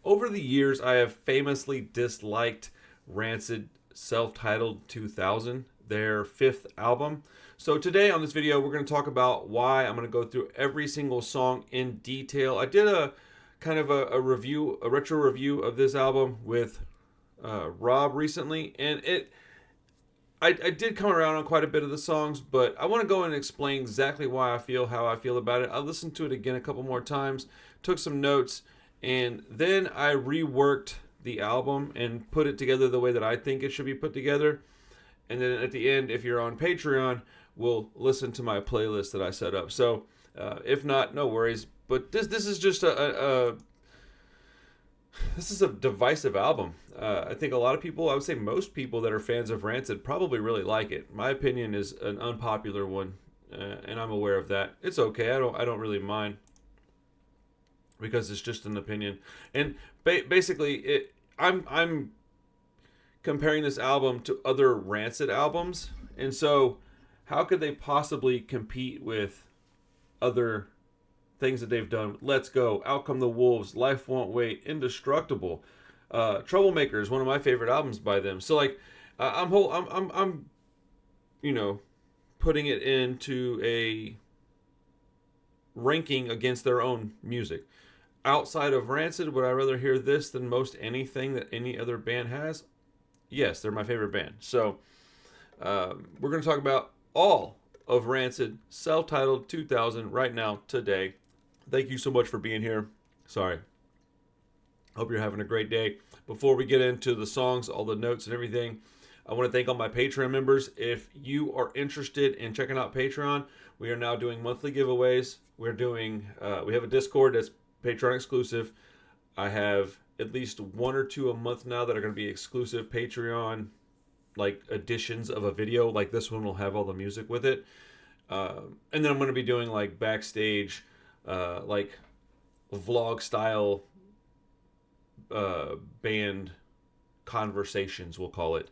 Over the years, I have famously disliked Rancid self-titled 2000, their fifth album. So today on this video, we're going to talk about why. I'm going to go through every single song in detail. I did a kind of a review, a retro review of this album with Rob recently, and I did come around on quite a bit of the songs, but I want to go and explain exactly why I feel how I feel about it. I listened to it again a couple more times, took some notes, and then I reworked the album and put it together the way that I think it should be put together. And then at the end, if you're on Patreon, we'll listen to my playlist that I set up. So if not, no worries. But this is just this is a divisive album. I think a lot of people, I would say most people that are fans of Rancid probably really like it. My opinion is an unpopular one, and I'm aware of that. It's okay. I don't really mind because it's just an opinion. And basically, I'm comparing this album to other Rancid albums, and so how could they possibly compete with other things that they've done? Let's Go, Out Come the Wolves, Life Won't Wait, Indestructible, Troublemaker is one of my favorite albums by them. So like, I'm you know, putting it into a ranking against their own music. Outside of Rancid, would I rather hear this than most anything that any other band has? Yes, they're my favorite band. So we're going to talk about all of Rancid, self-titled 2000, right now, today. Thank you so much for being here. Sorry. Hope you're having a great day. Before we get into the songs, all the notes and everything, I want to thank all my Patreon members. If you are interested in checking out Patreon, we are now doing monthly giveaways. We have a Discord that's Patreon exclusive. I have at least one or two a month now that are going to be exclusive Patreon like editions of a video. Like this one will have all the music with it. And then I'm going to be doing like backstage, like vlog style band conversations, we'll call it.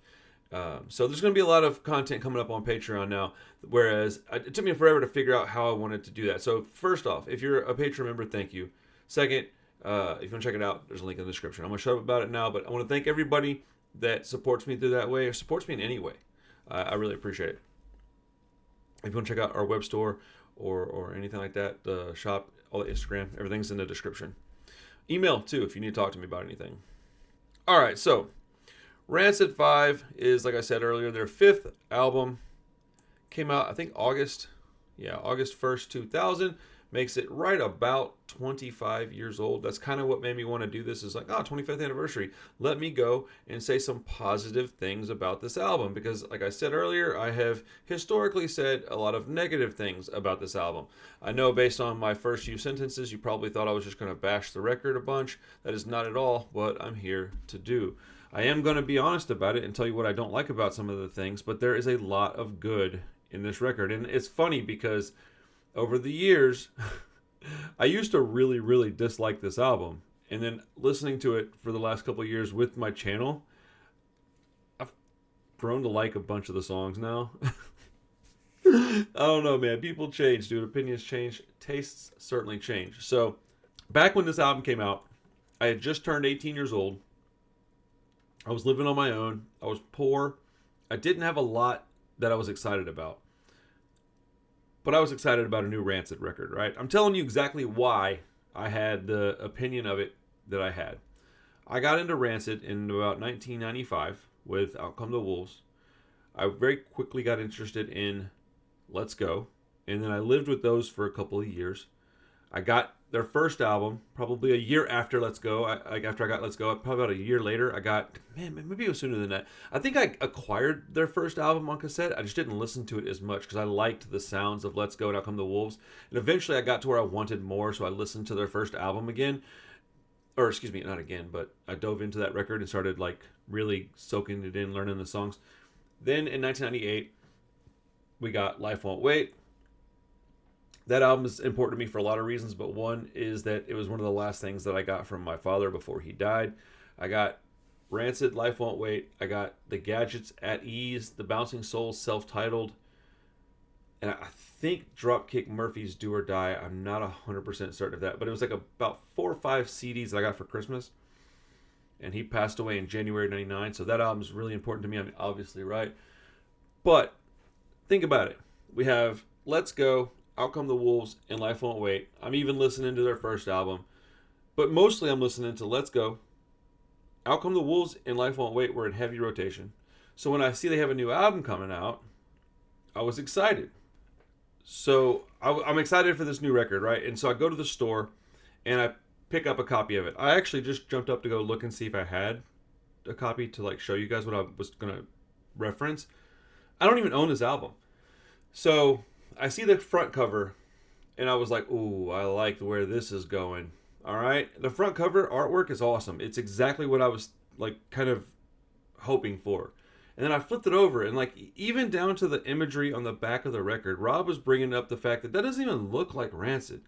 So there's going to be a lot of content coming up on Patreon now, whereas it took me forever to figure out how I wanted to do that. So first off, if you're a Patreon member, thank you. Second, if you want to check it out, there's a link in the description. I'm going to shut up about it now, but I want to thank everybody that supports me through that way, or supports me in any way. I really appreciate it. If you want to check out our web store or anything like that, the shop, all the Instagram, everything's in the description. Email, too, if you need to talk to me about anything. All right, so Rancid 5 is, like I said earlier, their fifth album. Came out, I think, August 1st, 2000. Makes it right about 25 years old. That's kind of what made me want to do this, is like, 25th anniversary. Let me go and say some positive things about this album, because like I said earlier, I have historically said a lot of negative things about this album. I know based on my first few sentences, you probably thought I was just going to bash the record a bunch. That is not at all what I'm here to do. I am going to be honest about it and tell you what I don't like about some of the things, but there is a lot of good in this record. And it's funny because over the years, I used to really, really dislike this album. And then listening to it for the last couple of years with my channel, I've grown to like a bunch of the songs now. I don't know, man. People change, dude. Opinions change. Tastes certainly change. So, back when this album came out, I had just turned 18 years old. I was living on my own. I was poor. I didn't have a lot that I was excited about. But I was excited about a new Rancid record, right? I'm telling you exactly why I had the opinion of it that I had. I got into Rancid in about 1995 with Out Come the Wolves. I very quickly got interested in Let's Go. And then I lived with those for a couple of years. I got their first album probably a year after Let's Go. After I got Let's Go, probably about a year later, maybe it was sooner than that. I think I acquired their first album on cassette. I just didn't listen to it as much because I liked the sounds of Let's Go and Out Come the Wolves. And eventually I got to where I wanted more, so I listened to their first album again. Or excuse me, not again, but I dove into that record and started like really soaking it in, learning the songs. Then in 1998, we got Life Won't Wait. That album is important to me for a lot of reasons, but one is that it was one of the last things that I got from my father before he died. I got Rancid, Life Won't Wait. I got The Gadgets, At Ease, The Bouncing Souls, self-titled. And I think Dropkick Murphys, Do or Die. I'm not 100% certain of that, but it was like about 4 or 5 CDs that I got for Christmas. and he passed away in January '99. So that album is really important to me. I'm obviously right, but think about it. We have Let's Go, Out Come the Wolves, and Life Won't Wait. I'm even listening to their first album, but mostly I'm listening to Let's Go, Out Come the Wolves, and Life Won't Wait were in heavy rotation. So when I see they have a new album coming out, I was excited. So I'm excited for this new record, right? And so I go to the store and I pick up a copy of it. I actually just jumped up to go look and see if I had a copy to like show you guys what I was going to reference. I don't even own this album. So I see the front cover and I was like, ooh, I like where this is going. All right. The front cover artwork is awesome. It's exactly what I was like kind of hoping for. And then I flipped it over and like even down to the imagery on the back of the record, Rob was bringing up the fact that doesn't even look like Rancid.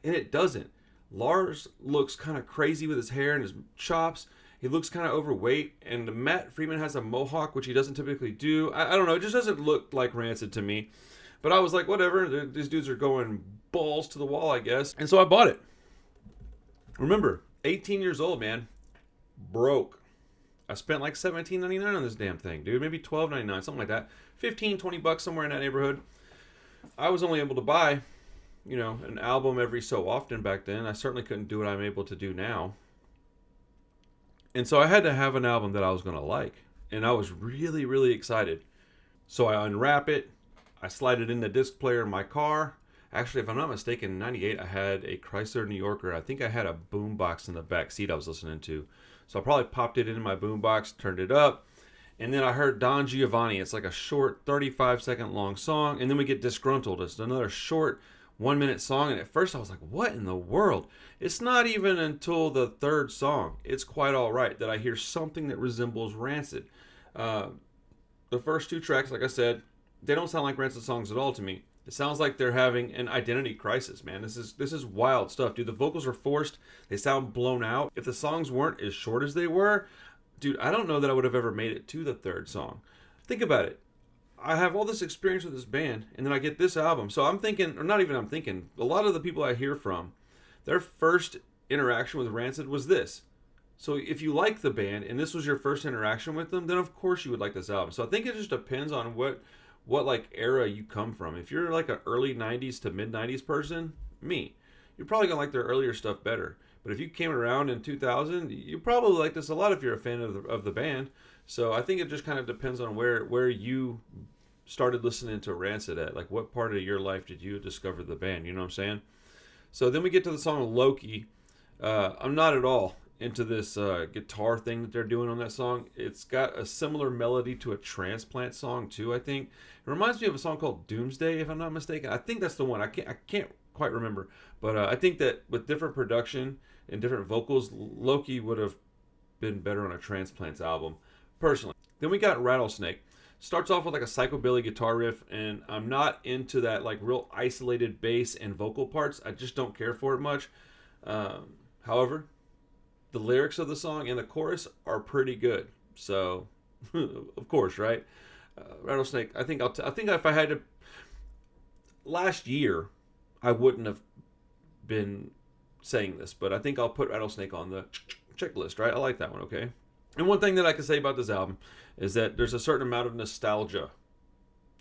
And it doesn't. Lars looks kind of crazy with his hair and his chops. He looks kind of overweight. And Matt Freeman has a mohawk, which he doesn't typically do. I don't know. It just doesn't look like Rancid to me. But I was like, whatever. These dudes are going balls to the wall, I guess. And so I bought it. Remember, 18 years old, man. Broke. I spent like $17.99 on this damn thing, dude. Maybe $12.99, something like that. 15, 20 bucks somewhere in that neighborhood. I was only able to buy, an album every so often back then. I certainly couldn't do what I'm able to do now. And so I had to have an album that I was going to like. And I was really, really excited. So I unwrap it. I slide it in the disc player in my car. Actually, if I'm not mistaken, in '98 I had a Chrysler New Yorker. I think I had a boombox in the back seat I was listening to. So I probably popped it in my boombox, turned it up, and then I heard Don Giovanni. It's like a short 35-second long song, and then we get Disgruntled. It's another short 1-minute song, and at first I was like, what in the world? It's not even until the third song, It's Quite All Right, that I hear something that resembles Rancid. The first two tracks, like I said, they don't sound like Rancid songs at all to me. It sounds like they're having an identity crisis, man. This is wild stuff, dude. The vocals are forced. They sound blown out. If the songs weren't as short as they were, dude, I don't know that I would have ever made it to the third song. Think about it. I have all this experience with this band, and then I get this album. So I'm thinking, or not even I'm thinking, a lot of the people I hear from, their first interaction with Rancid was this. So if you like the band, and this was your first interaction with them, then of course you would like this album. So I think it just depends on what like era you come from. If you're like an early 90s to mid 90s person, you're probably gonna like their earlier stuff better. But if you came around in 2000, you probably like this a lot if you're a fan of the band. So I think it just kind of depends on where you started listening to Rancid at. Like what part of your life did you discover the band? You know what I'm saying? So then we get to the song Loki. I'm not at all into this guitar thing that they're doing on that song. It's got a similar melody to a Transplant song too, I think. It reminds me of a song called Doomsday, if I'm not mistaken. I think that's the one. I can't quite remember. But I think that with different production and different vocals, Loki would have been better on a Transplants album, personally. Then we got Rattlesnake. Starts off with like a psychobilly guitar riff, and I'm not into that like real isolated bass and vocal parts. I just don't care for it much. However, the lyrics of the song and the chorus are pretty good. So, of course, right? Rattlesnake. I think if I had to, last year, I wouldn't have been saying this, but I think I'll put Rattlesnake on the checklist, right? I like that one, okay? And one thing that I can say about this album is that there's a certain amount of nostalgia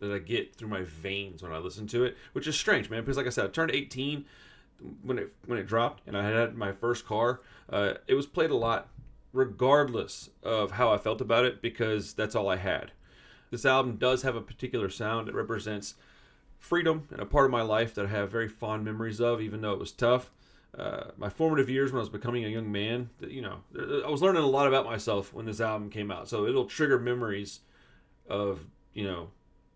that I get through my veins when I listen to it, which is strange, man, because like I said, I turned 18 when it dropped, and I had my first car. It was played a lot, regardless of how I felt about it, because that's all I had. This album does have a particular sound that represents freedom and a part of my life that I have very fond memories of, even though it was tough. My formative years when I was becoming a young man, I was learning a lot about myself when this album came out. So it'll trigger memories of,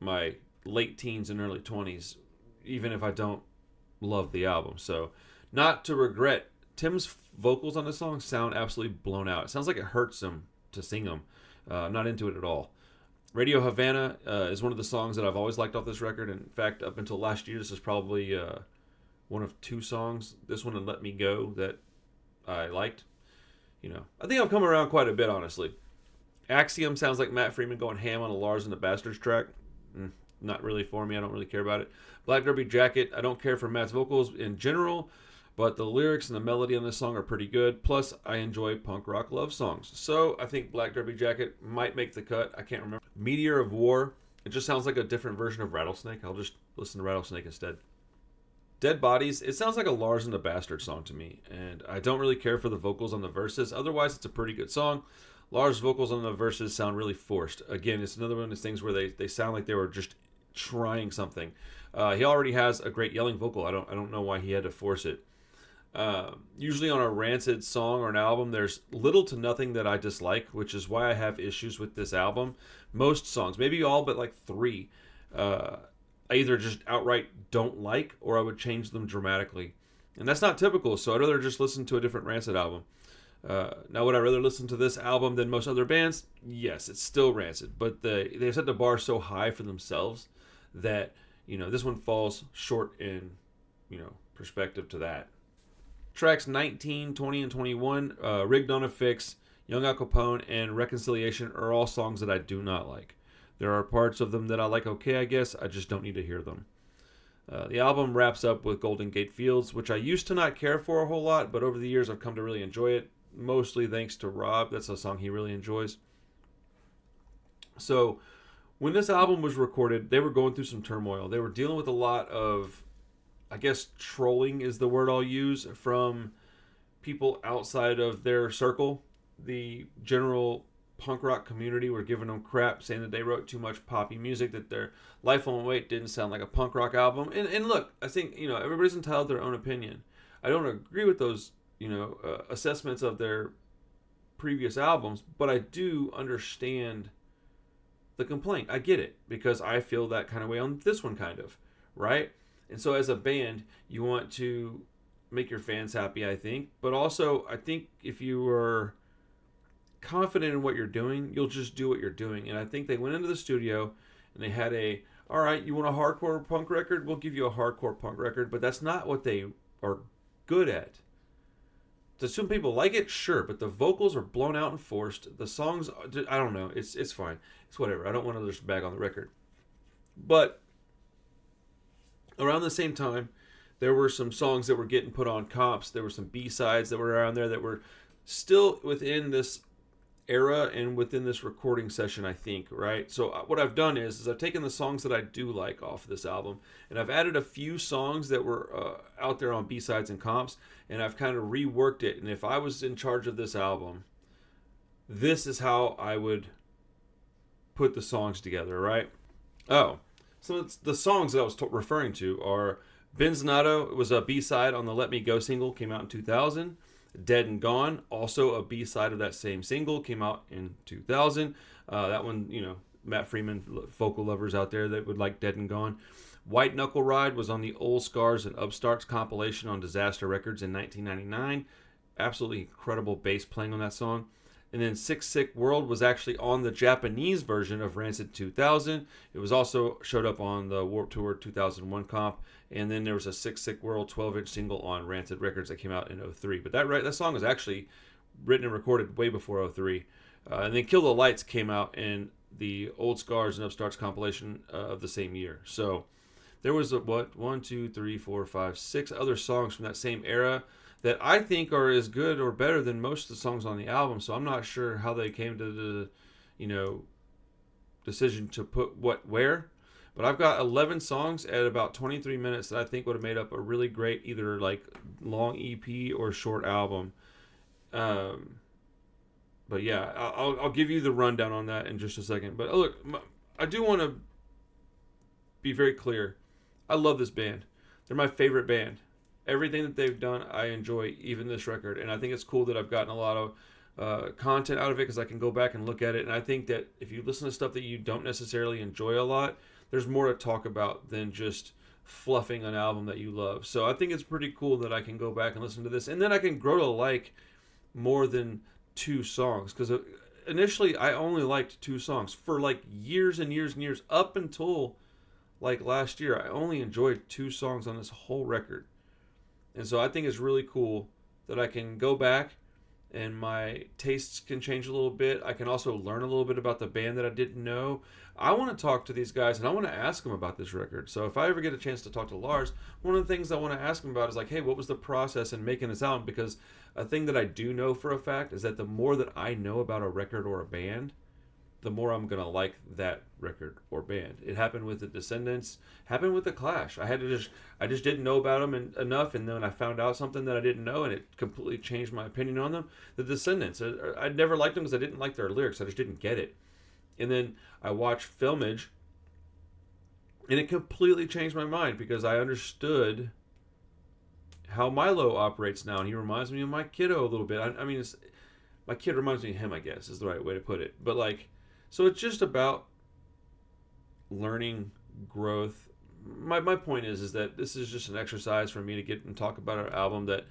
my late teens and early 20s, even if I don't love the album. So not to regret, Tim's vocals on this song sound absolutely blown out. It sounds like it hurts him to sing them. I'm not into it at all. Radio Havana is one of the songs that I've always liked off this record. In fact, up until last year, this is probably one of two songs, this one and Let Me Go, that I liked. I think I've come around quite a bit, honestly. Axiom sounds like Matt Freeman going ham on a Lars and the Bastards track. Not really for me. I don't really care about it. Black Derby Jacket, I don't care for Matt's vocals in general, but the lyrics and the melody on this song are pretty good. Plus, I enjoy punk rock love songs. So I think Black Derby Jacket might make the cut. I can't remember. Meteor of War. It just sounds like a different version of Rattlesnake. I'll just listen to Rattlesnake instead. Dead Bodies. It sounds like a Lars and the Bastard song to me, and I don't really care for the vocals on the verses. Otherwise, it's a pretty good song. Lars' vocals on the verses sound really forced. Again, it's another one of those things where they sound like they were just trying something. He already has a great yelling vocal. I don't know why he had to force it. Usually on a Rancid song or an album, there's little to nothing that I dislike, which is why I have issues with this album. Most songs, maybe all but like 3, I either just outright don't like, or I would change them dramatically. And that's not typical, so I'd rather just listen to a different Rancid album. Now, would I rather listen to this album than most other bands? Yes, it's still Rancid, but they've set the bar so high for themselves that, this one falls short in, perspective to that. Tracks 19, 20, and 21, Rigged on a Fix, Young Al Capone, and Reconciliation are all songs that I do not like. There are parts of them that I like okay, I guess. I just don't need to hear them. The album wraps up with Golden Gate Fields, which I used to not care for a whole lot, but over the years I've come to really enjoy it, mostly thanks to Rob. That's a song he really enjoys. So, when this album was recorded, they were going through some turmoil. They were dealing with a lot of, I guess, trolling is the word I'll use, from people outside of their circle. The general punk rock community were giving them crap, saying that they wrote too much poppy music, that their Life Won't Wait didn't sound like a punk rock album. And look, I think, everybody's entitled to their own opinion. I don't agree with those, assessments of their previous albums, but I do understand the complaint. I get it, because I feel that kind of way on this one, kind of, right? And so as a band, you want to make your fans happy, I think. But also, I think if you are confident in what you're doing, you'll just do what you're doing. And I think they went into the studio and they had all right, you want a hardcore punk record? We'll give you a hardcore punk record. But that's not what they are good at. Do some people like it? Sure. But the vocals are blown out and forced. The songs, I don't know. It's fine. It's whatever. I don't want to just bag on the record. But around the same time, there were some songs that were getting put on comps. There were some B-sides that were around there that were still within this era and within this recording session, I think, right? So what I've done is I've taken the songs that I do like off of this album, and I've added a few songs that were out there on B-sides and comps, and I've kind of reworked it. And if I was in charge of this album, this is how I would put the songs together, right? Oh, so it's the songs that I was referring to are Benzonato. It was a B-side on the Let Me Go single, came out in 2000. Dead and Gone, also a B-side of that same single, came out in 2000. That one, Matt Freeman vocal lovers out there that would like Dead and Gone. White Knuckle Ride was on the Old Scars and Upstarts compilation on Disaster Records in 1999. Absolutely incredible bass playing on that song. And then Sick Sick World was actually on the Japanese version of Rancid 2000. It was also showed up on the Warped Tour 2001 comp. And then there was a Sick Sick World 12-inch single on Rancid Records that came out in 03. But that song was actually written and recorded way before 03. And then Kill the Lights came out in the Old Scars and Upstarts compilation of the same year. So there was 6 other songs from that same era that I think are as good or better than most of the songs on the album. So I'm not sure how they came to the, decision to put what where. But I've got 11 songs at about 23 minutes that I think would have made up a really great either like long EP or short album. But yeah, I'll give you the rundown on that in just a second. But look, I do want to be very clear. I love this band. They're my favorite band. Everything that they've done, I enjoy, even this record. And I think it's cool that I've gotten a lot of content out of it because I can go back and look at it. And I think that if you listen to stuff that you don't necessarily enjoy a lot, there's more to talk about than just fluffing an album that you love. So I think it's pretty cool that I can go back and listen to this. And then I can grow to like more than 2 songs. Because initially, I only liked 2 songs for like years and years and years. Up until like last year, I only enjoyed 2 songs on this whole record. And so I think it's really cool that I can go back and my tastes can change a little bit. I can also learn a little bit about the band that I didn't know. I want to talk to these guys and I want to ask them about this record. So if I ever get a chance to talk to Lars, one of the things I want to ask him about is like, hey, what was the process in making this album? Because a thing that I do know for a fact is that the more that I know about a record or a band, the more I'm gonna like that record or band. It happened with the Descendants, happened with the Clash. I just didn't know about them enough, and then I found out something that I didn't know, and it completely changed my opinion on them. The Descendants, I'd never liked them because I didn't like their lyrics. I just didn't get it. And then I watched Filmage, and it completely changed my mind because I understood how Milo operates now, and he reminds me of my kiddo a little bit. I mean, my kid reminds me of him, I guess, is the right way to put it. But like, so it's just about learning, growth. My point is that this is just an exercise for me to get and talk about an album that,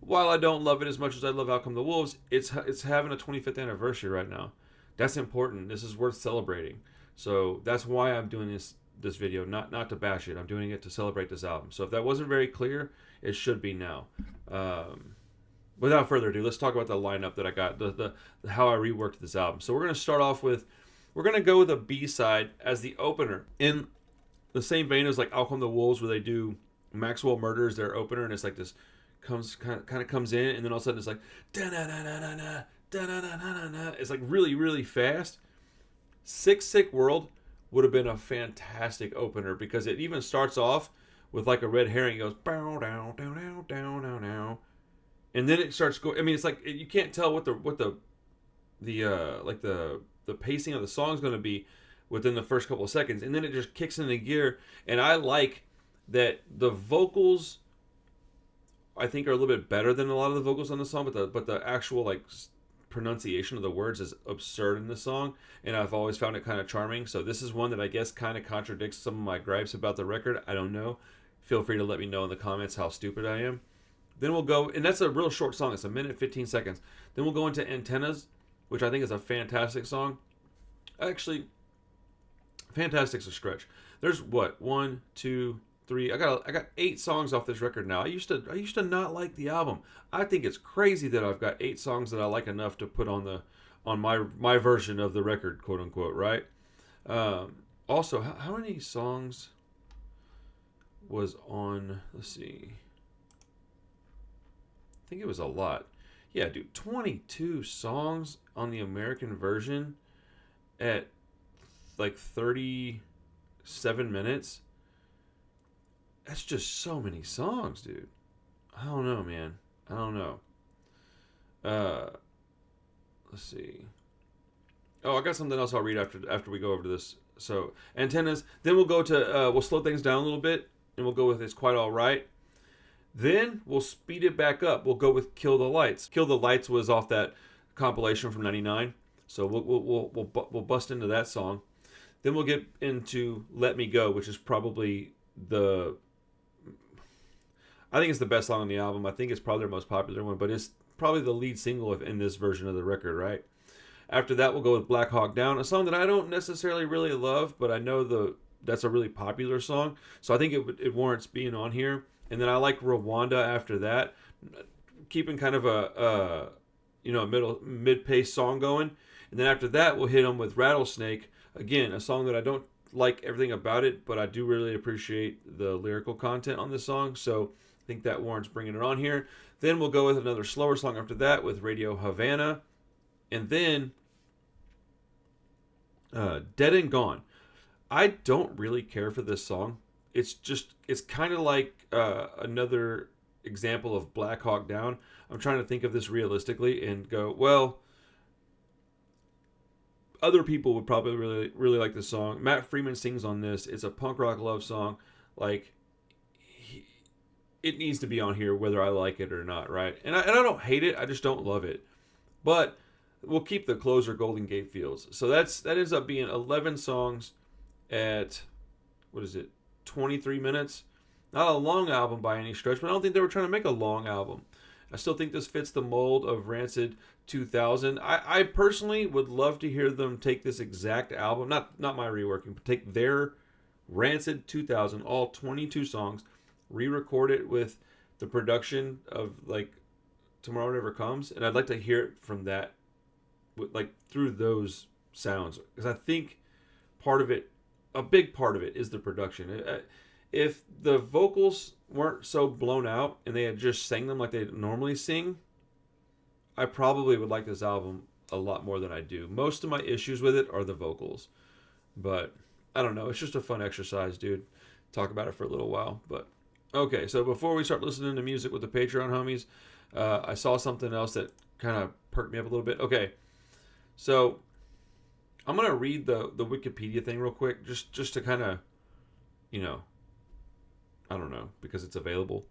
while I don't love it as much as I love Out Come the Wolves, it's having a 25th anniversary right now. That's important. This is worth celebrating. So that's why I'm doing this video, not to bash it. I'm doing it to celebrate this album. So if that wasn't very clear, it should be now. Without further ado, let's talk about the lineup that I got, the how I reworked this album. So we're going to start off with, we're going to go with a B-side as the opener. In the same vein as like Out Come the Wolves, where they do Maxwell Murders, their opener, and it's like this kind of comes in, and then all of a sudden it's like da-na-na-na-na-na, da-na-na-na-na-na. It's like really, really fast. Sick World would have been a fantastic opener because it even starts off with like a red herring. It goes bow down down down down down down. And then it starts going. I mean, it's like you can't tell what the pacing of the song is going to be within the first couple of seconds, and then it just kicks into gear. And I like that the vocals, I think, are a little bit better than a lot of the vocals on the song, but the actual like pronunciation of the words is absurd in the song, and I've always found it kind of charming. So this is one that I guess kind of contradicts some of my gripes about the record. I don't know. Feel free to let me know in the comments how stupid I am. Then we'll go, and that's a real short song. It's 1 minute 15 seconds. Then we'll go into Antennas, which I think is a fantastic song. Actually, fantastic's a stretch. There's what, 1, 2, 3. I got 8 songs off this record now. I used to not like the album. I think it's crazy that I've got 8 songs that I like enough to put on my version of the record, quote unquote, right? Also, how many songs was on? Let's see. I think it was a lot. Yeah, dude, 22 songs on the American version at like 37 minutes. That's just so many songs, dude. I don't know, man. I don't know. Let's see. Oh, I got something else I'll read after we go over to this. So, Antennas. Then we'll go to, we'll slow things down a little bit, and we'll go with It's Quite All Right. Then we'll speed it back up. We'll go with Kill the Lights. Kill the Lights was off that compilation from '99. So we'll bust into that song. Then we'll get into Let Me Go, which is probably I think it's the best song on the album. I think it's probably their most popular one, but it's probably the lead single in this version of the record, right? After that, we'll go with Black Hawk Down, a song that I don't necessarily really love, but I know that's a really popular song, so I think it warrants being on here. And then I like Rwanda after that, keeping kind of a mid-paced song going. And then after that, we'll hit them with Rattlesnake, again, a song that I don't like everything about it, but I do really appreciate the lyrical content on this song, so I think that warrants bringing it on here. Then we'll go with another slower song after that with Radio Havana, and then Dead and Gone. I don't really care for this song. It's kind of like another example of Black Hawk Down. I'm trying to think of this realistically and go, well, other people would probably really, really like this song. Matt Freeman sings on this. It's a punk rock love song. Like, it needs to be on here whether I like it or not, right? And I don't hate it. I just don't love it. But we'll keep the closer Golden Gate Fields. So that ends up being 11 songs at, 23 minutes. Not a long album by any stretch, but I don't think they were trying to make a long album. I still think this fits the mold of Rancid 2000. I personally would love to hear them take this exact album, not my reworking, but take their Rancid 2000, all 22 songs, re-record it with the production of like Tomorrow Never Comes, and I'd like to hear it from that, like through those sounds, because I think part of it, a big part of it, is the production. If the vocals weren't so blown out and they had just sang them like they normally sing, I probably would like this album a lot more than I do. Most of my issues with it are the vocals, but I don't know. It's just a fun exercise, dude. Talk about it for a little while, but okay. So before we start listening to music with the Patreon homies, I saw something else that kind of perked me up a little bit. Okay, so I'm gonna read the Wikipedia thing real quick, just to kind of, you know, I don't know, because it's available.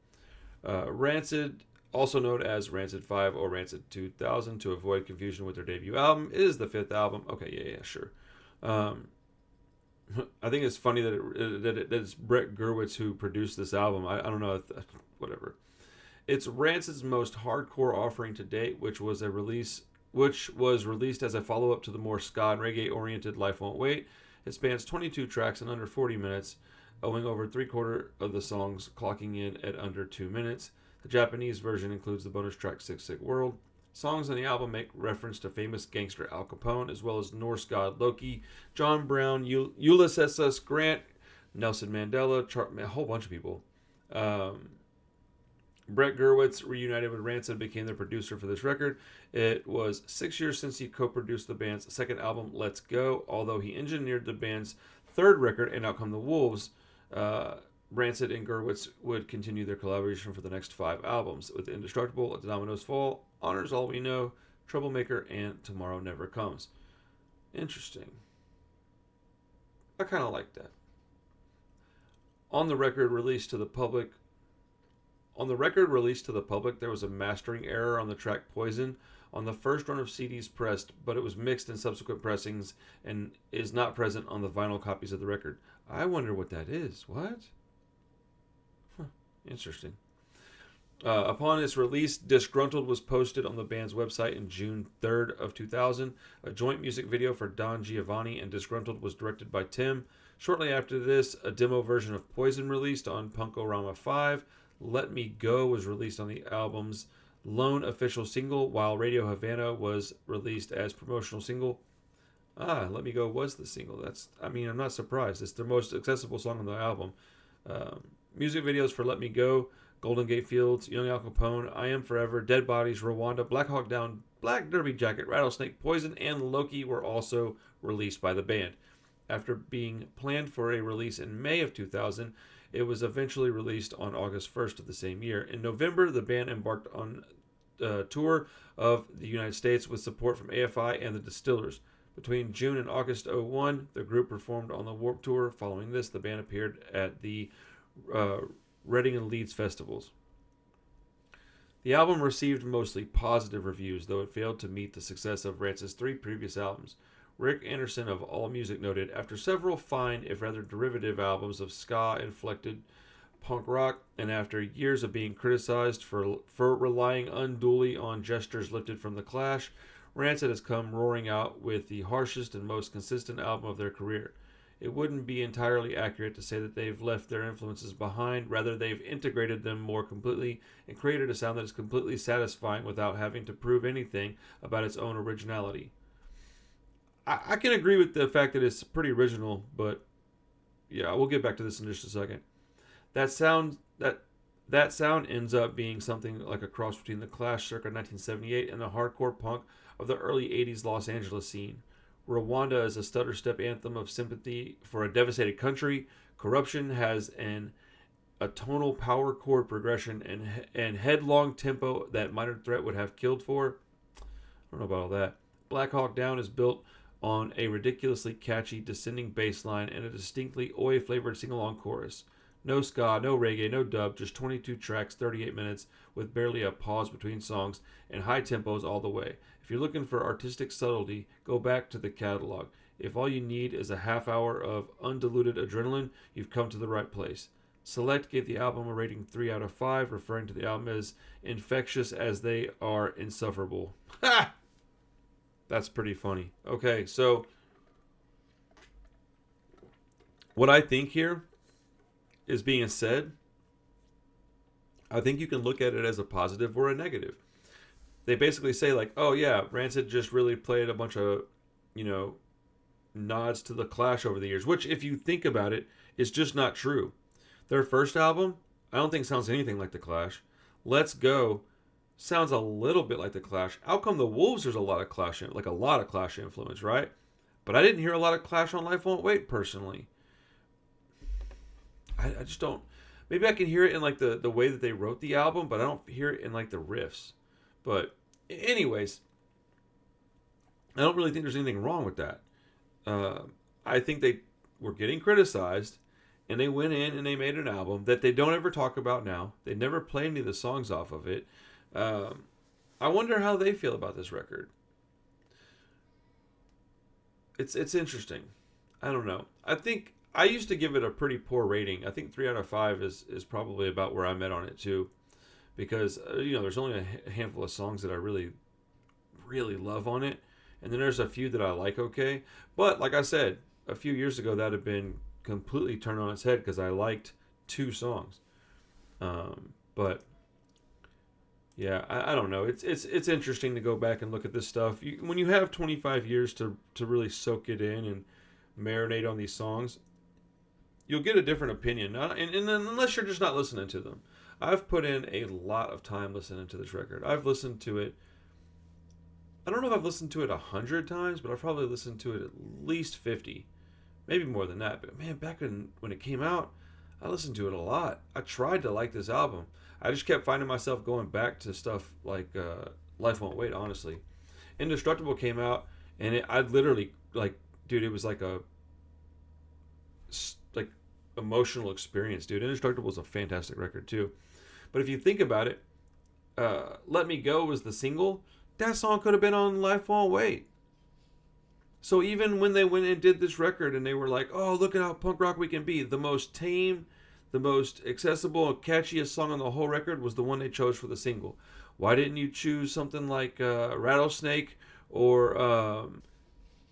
Rancid, also known as Rancid 5 or Rancid 2000, to avoid confusion with their debut album, is the fifth album. Okay, yeah, sure. I think it's funny that it's Brett Gurewitz who produced this album. I don't know, whatever. It's Rancid's most hardcore offering to date, which was released as a follow-up to the more ska and reggae-oriented Life Won't Wait. It spans 22 tracks in under 40 minutes, owing over three-quarter of the songs clocking in at under 2 minutes. The Japanese version includes the bonus track Sick Sick World. Songs on the album make reference to famous gangster Al Capone, as well as Norse god Loki, John Brown, Ulysses S. Grant, Nelson Mandela, a whole bunch of people. Brett Gurewitz, reunited with Rancid, became the producer for this record. It was 6 years since he co-produced the band's second album, Let's Go. Although he engineered the band's third record, And Out Come the Wolves, Rancid and Gurewitz would continue their collaboration for the next 5 albums, with Indestructible, Let the Dominoes Fall, Honors All We Know, Troublemaker, and Tomorrow Never Comes. Interesting. I kind of like that. On the record released to the public, there was a mastering error on the track Poison on the first run of CDs pressed, but it was mixed in subsequent pressings and is not present on the vinyl copies of the record. I wonder what that is. What? Interesting. Upon its release, Disgruntled was posted on the band's website in June 3rd of 2000. A joint music video for Don Giovanni and Disgruntled was directed by Tim. Shortly after this, a demo version of Poison released on Punk-O-Rama 5. Let Me Go was released on the album's lone official single, while Radio Havana was released as promotional single. Let Me Go was the single. I'm not surprised. It's their most accessible song on the album. Music videos for Let Me Go, Golden Gate Fields, Young Al Capone, I Am Forever, Dead Bodies, Rwanda, Black Hawk Down, Black Derby Jacket, Rattlesnake, Poison, and Loki were also released by the band. After being planned for a release in May of 2000, it was eventually released on August 1st of the same year. In November, the band embarked on a tour of the United States with support from AFI and the Distillers. Between June and August 2001, the group performed on the Warped Tour. Following this, the band appeared at the Reading and Leeds festivals. The album received mostly positive reviews, though it failed to meet the success of Rancid's 3 previous albums. Rick Anderson of AllMusic noted, after several fine, if rather derivative albums of ska-inflected punk rock, and after years of being criticized for relying unduly on gestures lifted from The Clash, Rancid has come roaring out with the harshest and most consistent album of their career. It wouldn't be entirely accurate to say that they've left their influences behind. Rather, they've integrated them more completely and created a sound that is completely satisfying without having to prove anything about its own originality. I can agree with the fact that it's pretty original, but yeah, we'll get back to this in just a second. That sound ends up being something like a cross between the Clash circa 1978 and the hardcore punk of the early 80s Los Angeles scene. Rwanda is a stutter step anthem of sympathy for a devastated country. Corruption has a tonal power chord progression and headlong tempo that Minor Threat would have killed for. I don't know about all that. Black Hawk Down is built on a ridiculously catchy descending bass line and a distinctly oi-flavored sing-along chorus. No ska, no reggae, no dub, just 22 tracks, 38 minutes, with barely a pause between songs, and high tempos all the way. If you're looking for artistic subtlety, go back to the catalog. If all you need is a half hour of undiluted adrenaline, you've come to the right place. Select gave the album a rating 3 out of 5, referring to the album as infectious as they are insufferable. Ha! That's pretty funny. Okay, so what I think here is being said, I think you can look at it as a positive or a negative. they basically say like, oh yeah, Rancid just really played a bunch of, you know, nods to the Clash over the years, which if you think about it, is just not true. Their first album, I don't think sounds anything like the Clash. Let's Go sounds a little bit like the Clash. Out Come the Wolves, there's a lot of Clash, like a lot of Clash influence, right? But I didn't hear a lot of Clash on Life Won't Wait personally. I just don't. Maybe I can hear it in like the way that they wrote the album, but I don't hear it in like the riffs. But anyways, I don't really think there's anything wrong with that. I think they were getting criticized, and they went in and they made an album that they don't ever talk about now. They never play any of the songs off of it. I wonder how they feel about this record. It's interesting. I don't know. I think I used to give it a pretty poor rating. I think 3 out of 5 is probably about where I'm at on it too, because there's only a handful of songs that I really love on it, and then there's a few that I like okay. But like I said, a few years ago that had been completely turned on its head because I liked 2 songs. But yeah, I don't know. It's interesting to go back and look at this stuff. When you have 25 years to really soak it in and marinate on these songs, you'll get a different opinion. And unless you're just not listening to them. I've put in a lot of time listening to this record. I've listened to it. I don't know if I've listened to it 100 times, but I've probably listened to it at least 50. Maybe more than that. But man, back when it came out, I listened to it a lot. I tried to like this album. I just kept finding myself going back to stuff like Life Won't Wait, honestly. Indestructible came out, and I literally, dude, it was like a emotional experience, dude. Indestructible is a fantastic record, too. But if you think about it, Let Me Go was the single. That song could have been on Life Won't Wait. So even when they went and did this record and they were like, oh, look at how punk rock we can be, the most tame, the most accessible and catchiest song on the whole record was the one they chose for the single. Why didn't you choose something like Rattlesnake, or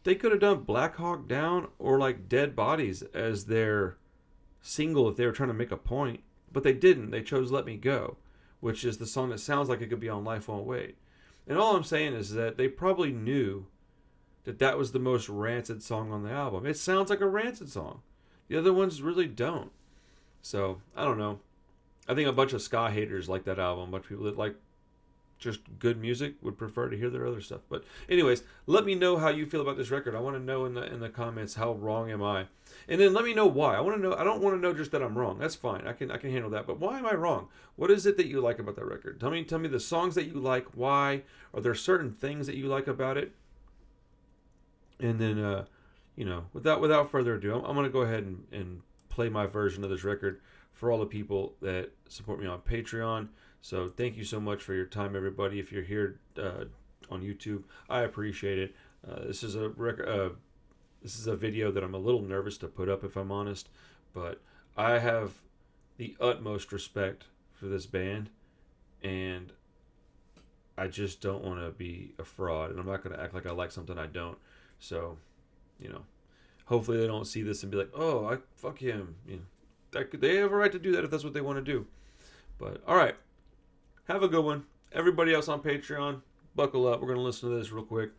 they could have done Black Hawk Down or like Dead Bodies as their single if they were trying to make a point, but they didn't. They chose Let Me Go, which is the song that sounds like it could be on Life Won't Wait. And all I'm saying is that they probably knew that was the most Rancid song on the album. It sounds like a Rancid song. The other ones really don't. So, I don't know. I think a bunch of ska haters like that album. A bunch of people that like just good music would prefer to hear their other stuff. But anyways, let me know how you feel about this record. I want to know in the comments, how wrong am I? And then let me know why. I want to know. I don't want to know just that I'm wrong. That's fine. I can handle that. But why am I wrong? What is it that you like about that record? Tell me the songs that you like. Why? Are there certain things that you like about it? And then without further ado, I'm going to go ahead and play my version of this record for all the people that support me on Patreon. So thank you so much for your time, everybody. If you're here on YouTube, I appreciate it. This is a video that I'm a little nervous to put up, if I'm honest, but I have the utmost respect for this band, and I just don't want to be a fraud, and I'm not going to act like I like something I don't. So, hopefully they don't see this and be like, oh, I fuck him. They have a right to do that if that's what they want to do. But all right. Have a good one. Everybody else on Patreon, buckle up. We're going to listen to this real quick.